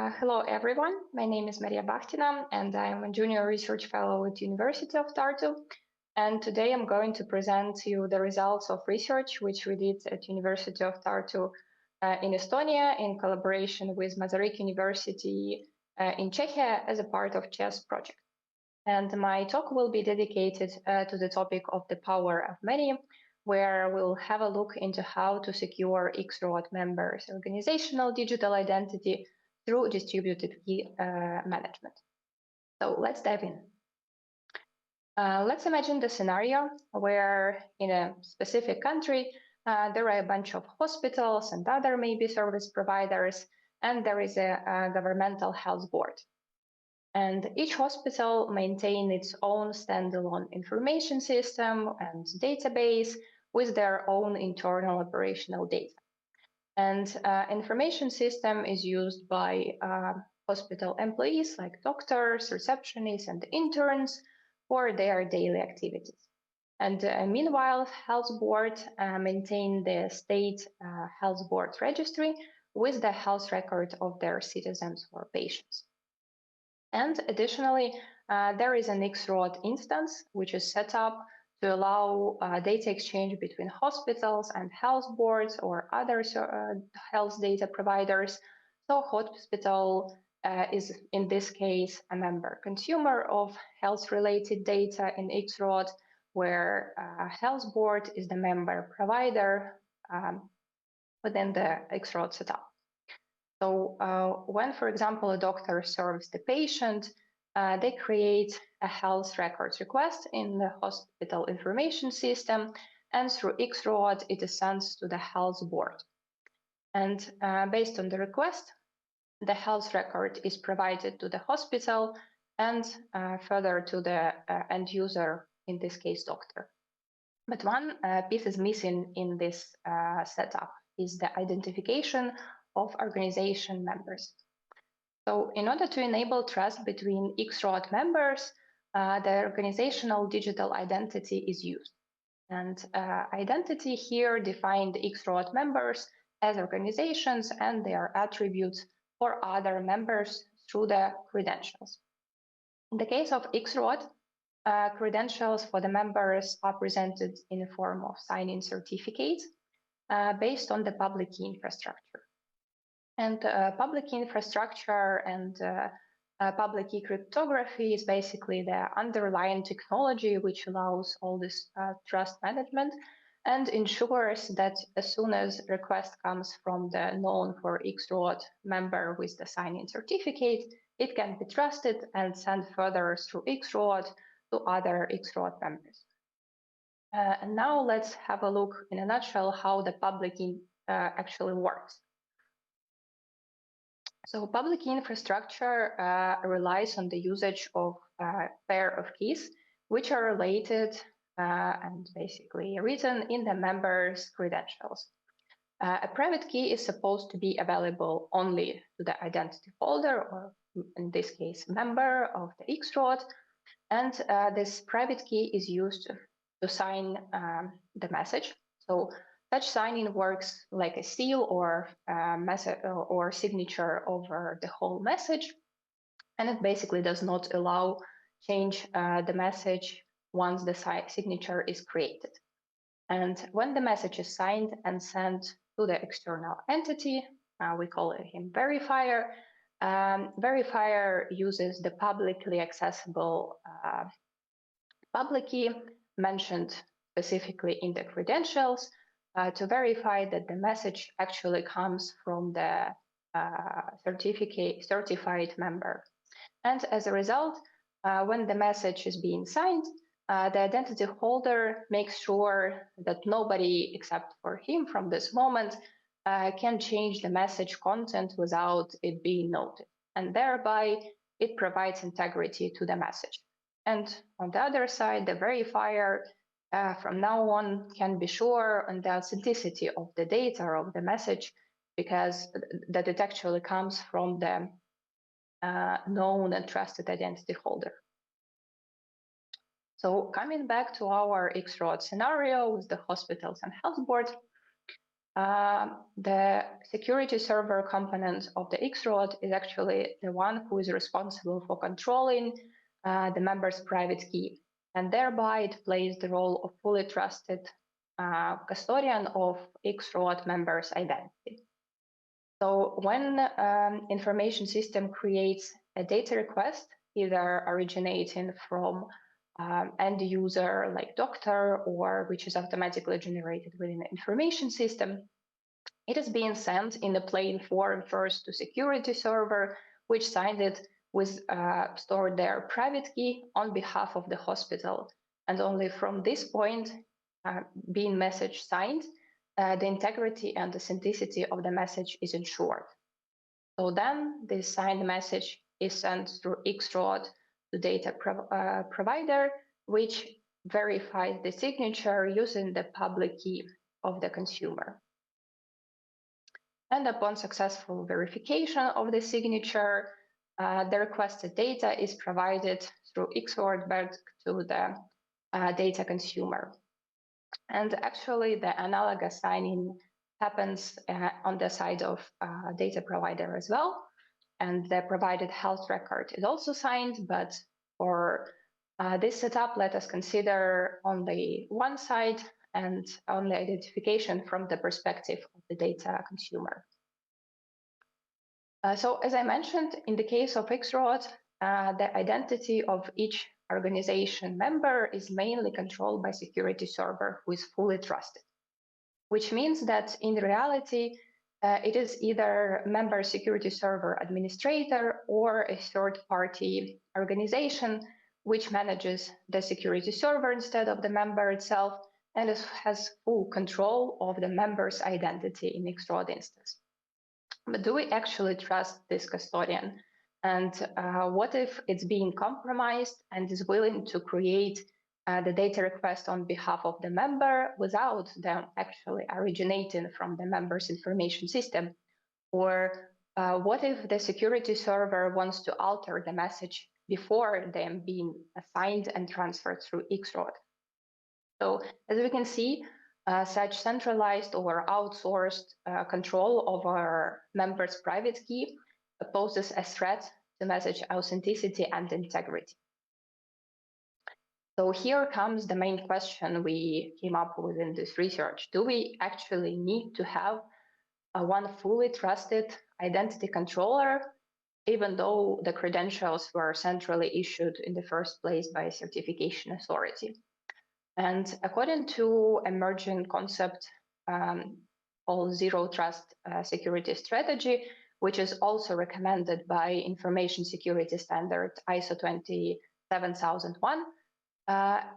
Hello, everyone. My name is Mariia Bakhtina, and I am a junior research fellow at University of Tartu. And today I'm going to present to you the results of research which we did at University of Tartu in Estonia in collaboration with Masaryk University in Czechia as a part of CHESS project. And my talk will be dedicated to the topic of the power of many, where we'll have a look into how to secure XROAD members' organizational digital identity through distributed key management. So let's dive in. Let's imagine the scenario where in a specific country, there are a bunch of hospitals and other maybe service providers, and there is a governmental health board. And each hospital maintains its own standalone information system and database with their own internal operational data. And information system is used by hospital employees like doctors, receptionists, and interns for their daily activities. And meanwhile, health board maintain the state health board registry with the health record of their citizens or patients. And additionally, there is an XROAD instance which is set up to allow data exchange between hospitals and health boards or other health data providers. So hospital is in this case a member consumer of health-related data in XROAD, where health board is the member provider within the XROAD setup. So when, for example, a doctor serves the patient, they create a health records request in the hospital information system, and through XROAD, it is sent to the health board. And based on the request, the health record is provided to the hospital and further to the end user, in this case, doctor. But one piece is missing in this setup is the identification of organization members. So in order to enable trust between XROAD members, the organizational digital identity is used. And identity here defined XROAD members as organizations and their attributes for other members through the credentials. In the case of XROAD, credentials for the members are presented in the form of sign-in certificates based on the public key infrastructure. And public key infrastructure and public key cryptography is basically the underlying technology which allows all this trust management and ensures that as soon as request comes from the known for XROAD member with the sign-in certificate, it can be trusted and sent further through XROAD to other XROAD members. And now let's have a look in a nutshell how the public key actually works. So public key infrastructure relies on the usage of a pair of keys, which are related and basically written in the member's credentials. A private key is supposed to be available only to the identity holder, or in this case, member of the XROAD, and this private key is used to sign the message. So such signing works like a seal or message or signature over the whole message, and it basically does not allow change the message once the signature is created. And when the message is signed and sent to the external entity, we call him verifier. Verifier uses the publicly accessible public key mentioned specifically in the credentials to verify that the message actually comes from the certified member. And as a result, when the message is being signed, the identity holder makes sure that nobody except for him from this moment can change the message content without it being noted. And thereby, it provides integrity to the message. And on the other side, the verifier from now on can be sure on the authenticity of the data of the message, because that it actually comes from the known and trusted identity holder. So coming back to our XROAD scenario with the hospitals and health board, the security server component of the XROD is actually the one who is responsible for controlling the member's private key, and thereby it plays the role of fully trusted custodian of XROD member's identity. So when information system creates a data request, either originating from end user like doctor or which is automatically generated within the information system, it is being sent in a plain form first to security server, which signed it with stored their private key on behalf of the hospital. And only from this point, being message signed, the integrity and the authenticity of the message is ensured. So then the signed message is sent through XROD to data provider, which verifies the signature using the public key of the consumer. And upon successful verification of the signature, the requested data is provided through XOR back to the data consumer. And actually, the analogous signing happens on the side of data provider as well. And the provided health record is also signed, but for this setup, let us consider only one side and only identification from the perspective of the data consumer. So as I mentioned, in the case of XROD, the identity of each organization member is mainly controlled by security server who is fully trusted, which means that in reality, it is either member security server administrator or a third-party organization which manages the security server instead of the member itself and has full control of the member's identity in XROD instance. But do we actually trust this custodian? And what if it's being compromised and is willing to create the data request on behalf of the member without them actually originating from the member's information system? Or what if the security server wants to alter the message before them being assigned and transferred through XROD? So as we can see, such centralized or outsourced control of our members' private key poses a threat to message authenticity and integrity. So here comes the main question we came up with in this research. Do we actually need to have one fully trusted identity controller, even though the credentials were centrally issued in the first place by a certification authority? And according to emerging concept called Zero Trust Security Strategy, which is also recommended by Information Security Standard ISO 27001,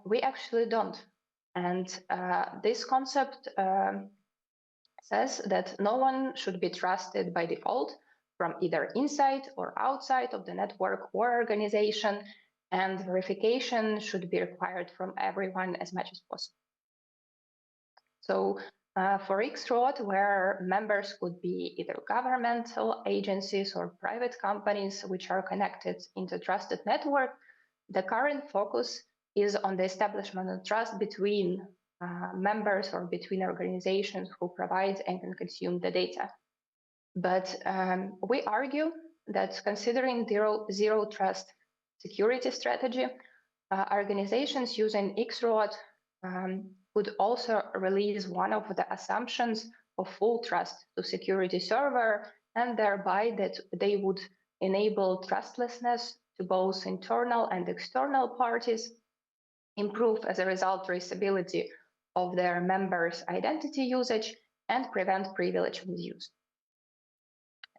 we actually don't. And this concept says that no one should be trusted by default from either inside or outside of the network or organization, and verification should be required from everyone as much as possible. So for XROD, where members could be either governmental agencies or private companies which are connected into trusted network, the current focus is on the establishment of trust between members or between organizations who provide and can consume the data. But we argue that considering zero trust security strategy, organizations using XROD could also release one of the assumptions of full trust to security server, and thereby that they would enable trustlessness to both internal and external parties, improve as a result traceability of their members' identity usage, and prevent privilege misuse.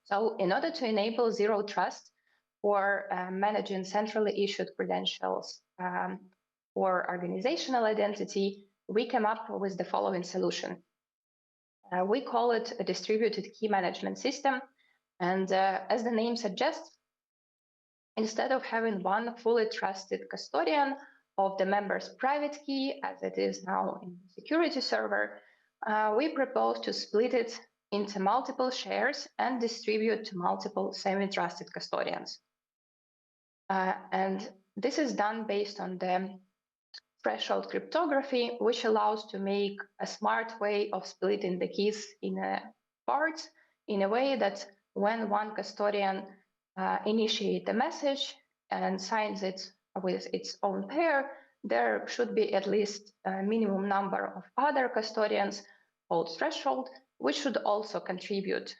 So in order to enable zero trust for managing centrally issued credentials or organizational identity, we came up with the following solution. We call it a distributed key management system. And as the name suggests, instead of having one fully trusted custodian of the member's private key, as it is now in the security server, we propose to split it into multiple shares and distribute to multiple semi-trusted custodians. And this is done based on the threshold cryptography, which allows to make a smart way of splitting the keys in parts in a way that when one custodian initiates the message and signs it with its own pair, there should be at least a minimum number of other custodians called threshold, which should also contribute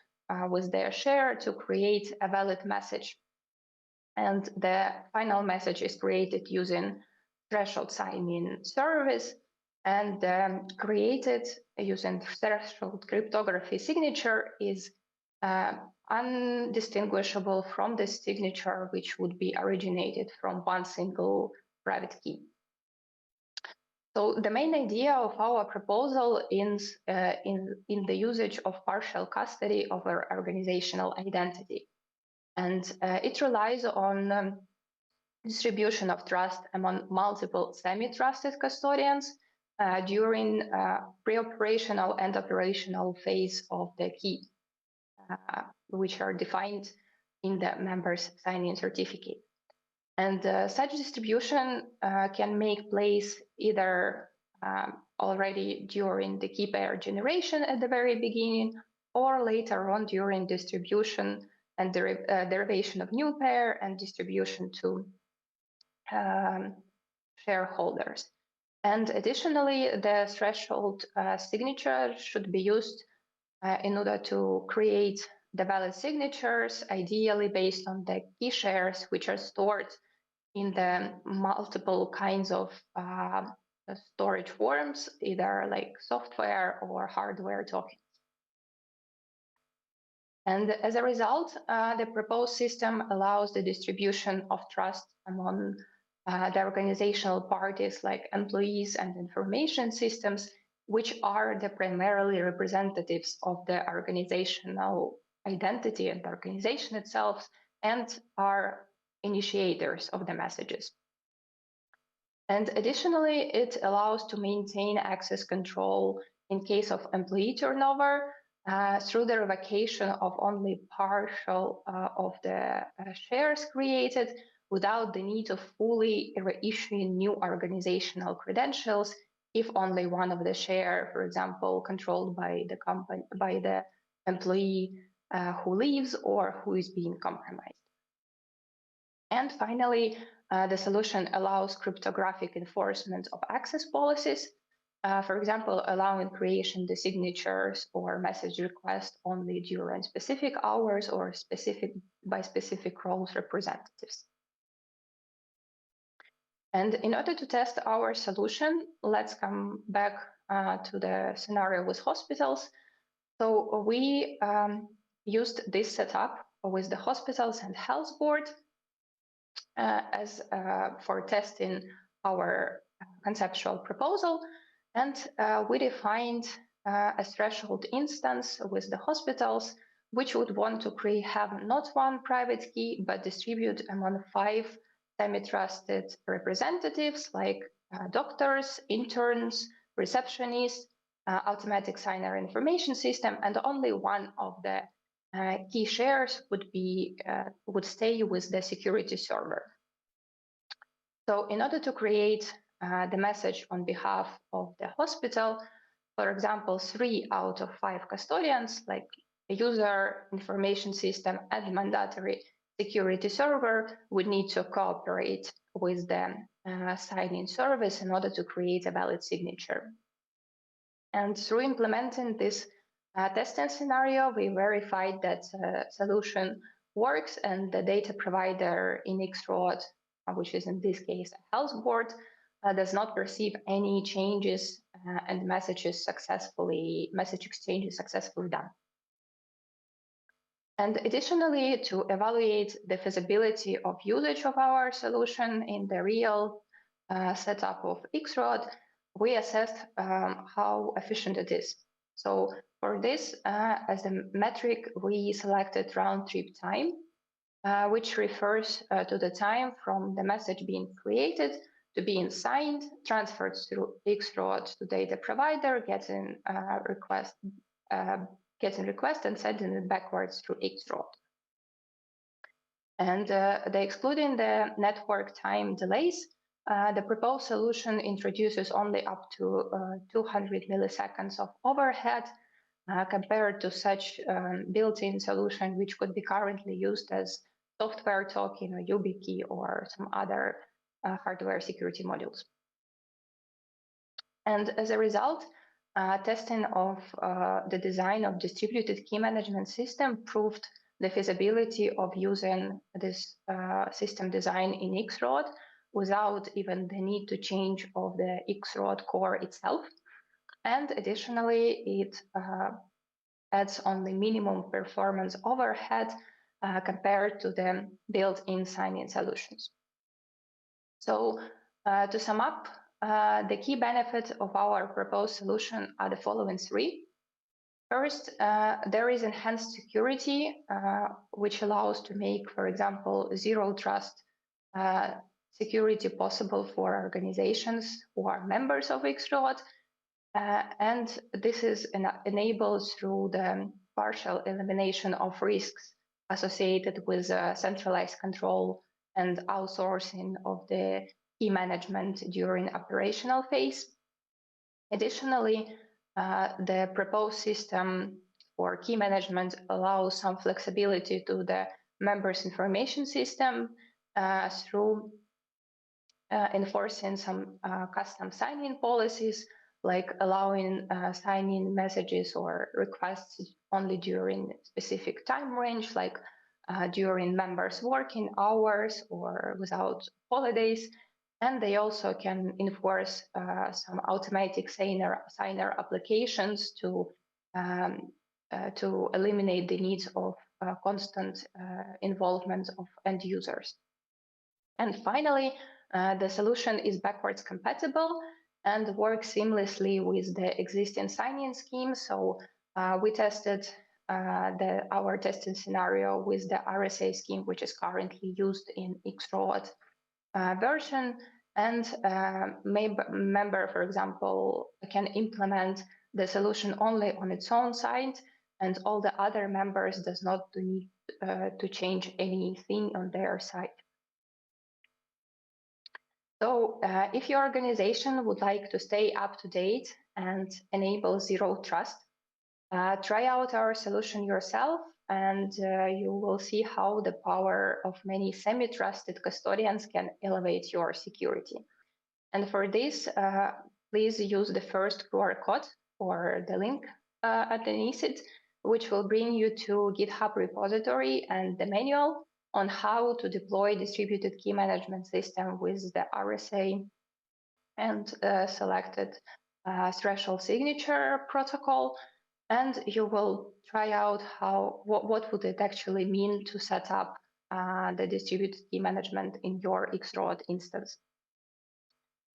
with their share to create a valid message. And the final message is created using threshold signing service and created using threshold cryptography signature is undistinguishable from the signature which would be originated from one single private key. So the main idea of our proposal is in the usage of partial custody over organizational identity. And it relies on distribution of trust among multiple semi-trusted custodians during pre-operational and operational phase of the key, which are defined in the member's signing certificate. And such distribution can make place either already during the key pair generation at the very beginning or later on during distribution and derivation of new pair and distribution to shareholders. And additionally, the threshold signature should be used in order to create the valid signatures, ideally based on the key shares which are stored in the multiple kinds of storage forms, either like software or hardware tokens. And as a result, the proposed system allows the distribution of trust among the organizational parties like employees and information systems, which are the primarily representatives of the organizational identity and the organization itself, and are initiators of the messages. And additionally, it allows to maintain access control in case of employee turnover through the revocation of only partial of the shares created without the need of fully reissuing new organizational credentials if only one of the share, for example, controlled by the company, by the employee who leaves or who is being compromised. And finally, the solution allows cryptographic enforcement of access policies, for example, allowing creation the signatures or message request only during specific hours or by specific roles representatives. And in order to test our solution, let's come back to the scenario with hospitals. So we used this setup with the hospitals and health board as for testing our conceptual proposal. And we defined a threshold instance with the hospitals, which would want to have not one private key, but distribute among 5 semi-trusted representatives like doctors, interns, receptionists, automatic signer information system, and only one of the key shares would stay with the security server. So in order to create the message on behalf of the hospital, for example, 3 out of 5 custodians, like a user, information system, and mandatory security server, would need to cooperate with the sign-in service in order to create a valid signature. And through implementing this testing scenario, we verified that solution works and the data provider in Xrod, which is in this case a health board, does not perceive any changes and message exchange is successfully done. And additionally, to evaluate the feasibility of usage of our solution in the real setup of Xrod, we assessed how efficient it is. So for this, as a metric, we selected round trip time, which refers to the time from the message being created to being signed, transferred through Xrod to data provider, getting request and sending it backwards through Xrod. And excluding the network time delays, the proposed solution introduces only up to 200 milliseconds of overhead compared to such built-in solution which could be currently used as software token or YubiKey or some other hardware security modules. And as a result, testing of the design of distributed key management system proved the feasibility of using this system design in X-Road without even the need to change of the X-Road core itself. And additionally, it adds only minimum performance overhead compared to the built-in sign-in solutions. So to sum up, the key benefits of our proposed solution are the following three. First, there is enhanced security, which allows to make, for example, zero trust security possible for organizations who are members of X-Road. And this is enabled through the partial elimination of risks associated with centralized control and outsourcing of the key management during operational phase. Additionally, the proposed system for key management allows some flexibility to the members' information system through enforcing some custom sign-in policies, like allowing sign-in messages or requests only during specific time range, like during members' working hours or without holidays. And they also can enforce some automatic signer applications to eliminate the needs of constant involvement of end users. And finally, the solution is backwards compatible and works seamlessly with the existing sign-in scheme. So we tested our testing scenario with the RSA scheme, which is currently used in X-Road version, and member, for example, can implement the solution only on its own side, and all the other members does not need to change anything on their side. So if your organization would like to stay up to date and enable zero trust, try out our solution yourself, and you will see how the power of many semi-trusted custodians can elevate your security. And for this, please use the first QR code or the link underneath it, which will bring you to GitHub repository and the manual on how to deploy distributed key management system with the RSA and selected threshold signature protocol. And you will try out what would it actually mean to set up the distributed key management in your X-Road instance.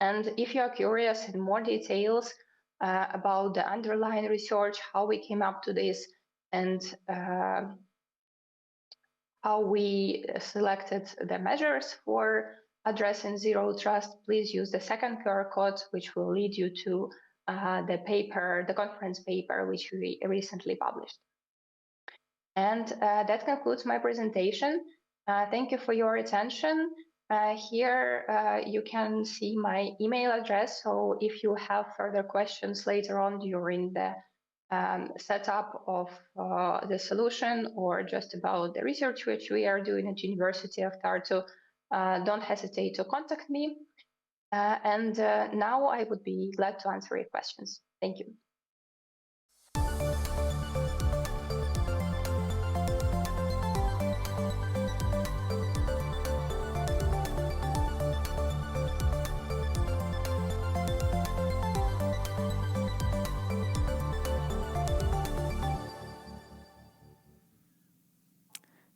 And if you are curious in more details about the underlying research, how we came up to this, and how we selected the measures for addressing zero trust, please use the second QR code, which will lead you to the conference paper, which we recently published. And that concludes my presentation. Thank you for your attention. Here you can see my email address. So if you have further questions later on during the setup of the solution, or just about the research which we are doing at University of Tartu, don't hesitate to contact me. And now I would be glad to answer your questions. Thank you.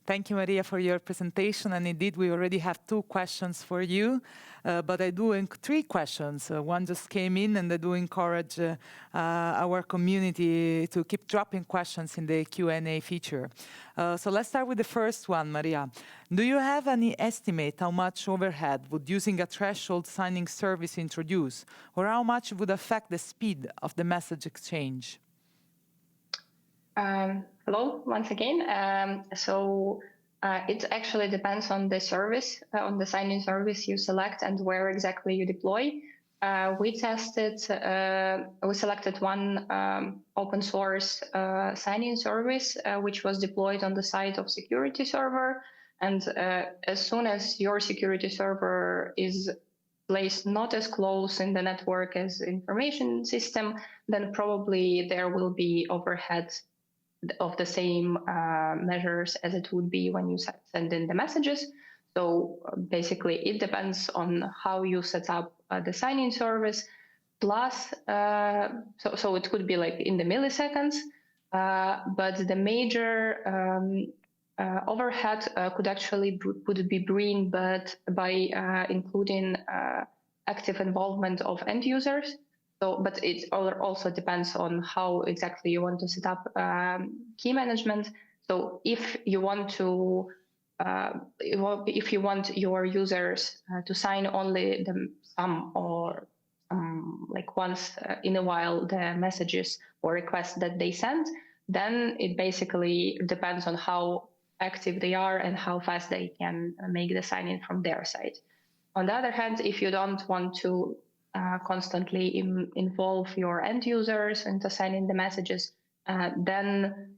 Thank you, Mariia, for your presentation. And indeed, we already have 2 questions for you, but I do 3 questions. One just came in, and I do encourage our community to keep dropping questions in the Q&A feature. So let's start with the first one, Mariia. Do you have any estimate how much overhead would using a threshold signing service introduce, or how much would affect the speed of the message exchange? Hello, once again. So It actually depends on the service, on the sign-in service you select and where exactly you deploy. We selected one open source sign-in service, which was deployed on the side of security server. And as soon as your security server is placed not as close in the network as information system, then probably there will be overhead of the same measures as it would be when you send in the messages. So basically, it depends on how you set up the sign-in service. Plus, so it could be like in the milliseconds, but the major overhead could actually be bring, but by including active involvement of end users. So, but it also depends on how exactly you want to set up key management. So, if you want to, if you want your users to sign only some or like once in a while the messages or requests that they send, then it basically depends on how active they are and how fast they can make the sign-in from their side. On the other hand, if you don't want to constantly involve your end users into sending the messages, then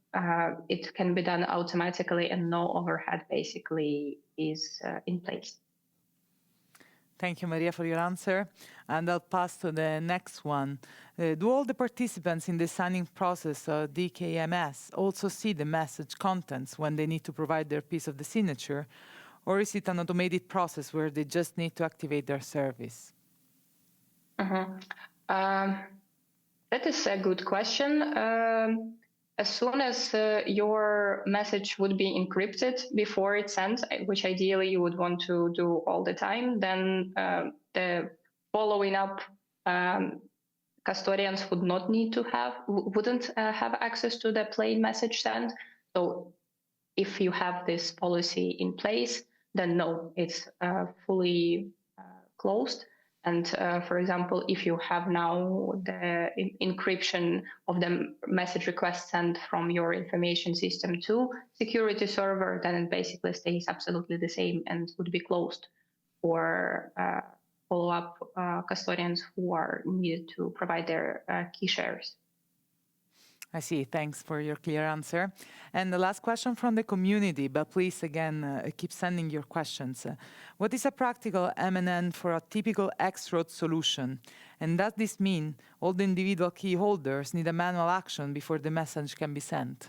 it can be done automatically and no overhead basically is in place. Thank you, Mariia, for your answer. And I'll pass to the next one. Do all the participants in the signing process of DKMS also see the message contents when they need to provide their piece of the signature? Or is it an automated process where they just need to activate their service? That is a good question. As soon as your message would be encrypted before it's sent, which ideally you would want to do all the time, then the following up custodians wouldn't have access to the plain message sent. So if you have this policy in place, then no, it's fully closed. And for example, if you have now the encryption of the message request sent from your information system to security server, then it basically stays absolutely the same and would be closed for follow-up custodians who are needed to provide their key shares. I see. Thanks for your clear answer. And the last question from the community, but please, again, keep sending your questions. What is a practical MNN for a typical X-road solution? And does this mean all the individual key holders need a manual action before the message can be sent?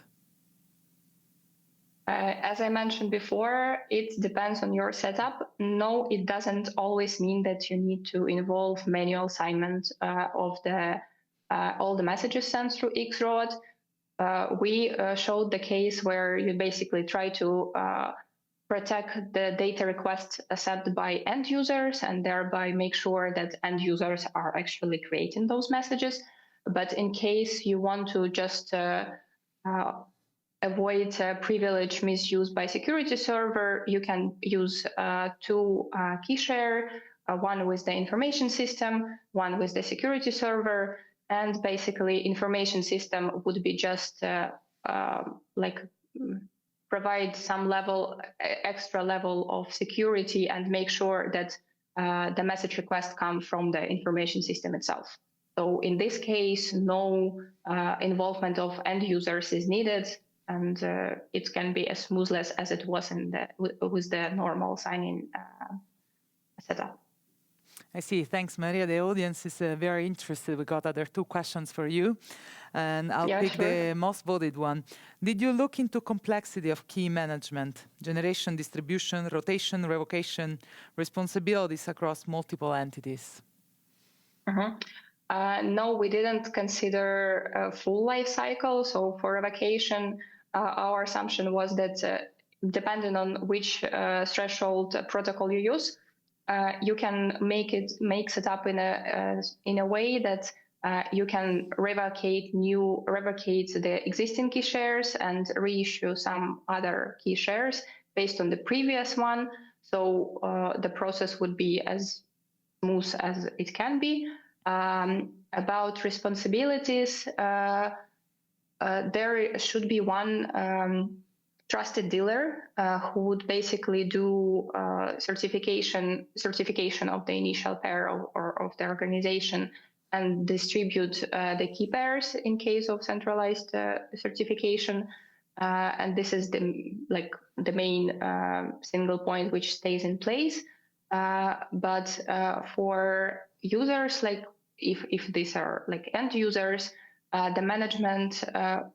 As I mentioned before, it depends on your setup. No, it doesn't always mean that you need to involve manual assignment of all the messages sent through X-road. We showed the case where you basically try to protect the data requests sent by end users and thereby make sure that end users are actually creating those messages. But in case you want to just avoid privilege misuse by security server, you can use two key share, one with the information system, one with the security server. And basically, information system would be just like provide some extra level of security and make sure that the message request comes from the information system itself. So in this case, no involvement of end users is needed, and it can be as smoothless as it was with the normal sign-in setup. I see. Thanks, Mariia. The audience is very interested. We got other two questions for you, and I'll pick the most voted one. Did you look into complexity of key management, generation, distribution, rotation, revocation, responsibilities across multiple entities? No, we didn't consider a full life cycle. So for revocation, our assumption was that depending on which threshold protocol you use, you can make it up in a way that you can revocate the existing key shares and reissue some other key shares based on the previous one. So the process would be as smooth as it can be. About responsibilities, there should be one trusted dealer who would basically do certification of the initial pair or of the organization and distribute the key pairs in case of centralized certification. And this is the main single point which stays in place. But for users, like if these are like end users, the management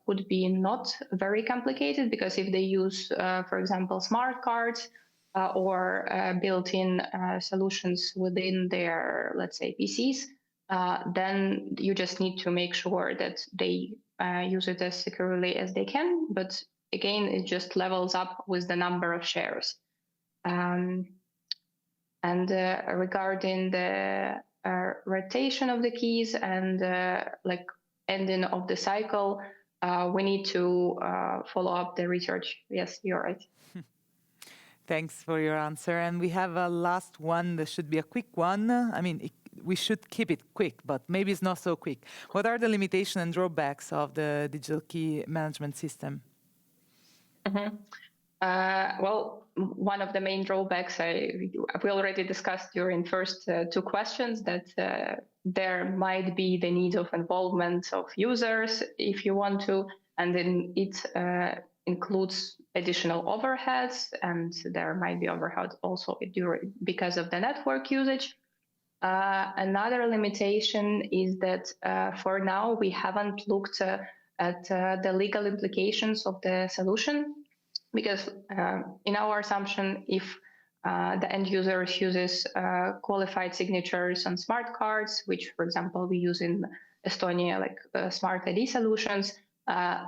would be not very complicated, because if they use, for example, smart cards or built-in solutions within their, let's say, PCs, then you just need to make sure that they use it as securely as they can. But again, it just levels up with the number of shares. And regarding the rotation of the keys and ending of the cycle, we need to follow up the research. Yes, you're right. Thanks for your answer. And we have a last one. This should be a quick one. I mean, we should keep it quick, but maybe it's not so quick. What are the limitations and drawbacks of the digital key management system? Mm-hmm. Well, one of the main drawbacks we already discussed during first two questions, that there might be the need of involvement of users if you want to, and then it includes additional overheads, and there might be overhead also because of the network usage. Another limitation is that for now we haven't looked at the legal implications of the solution, because in our assumption, if the end user uses qualified signatures on smart cards, which, for example, we use in Estonia, like smart ID solutions,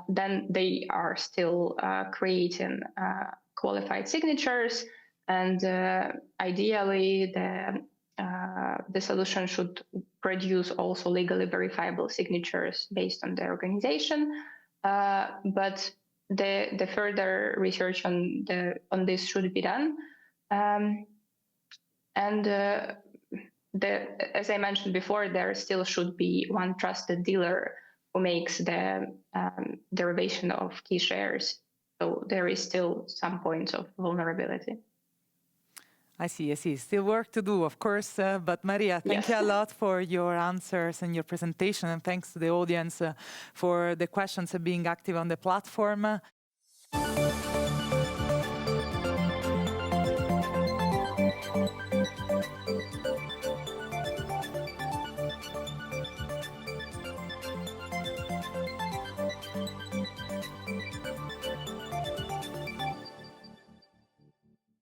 then they are still creating qualified signatures, and ideally the solution should produce also legally verifiable signatures based on the organization. But the further research on this should be done, and as I mentioned before, there still should be one trusted dealer who makes the derivation of key shares. So there is still some points of vulnerability. I see. Still work to do, of course. But Mariia, thank you a lot for your answers and your presentation. And thanks to the audience for the questions and being active on the platform.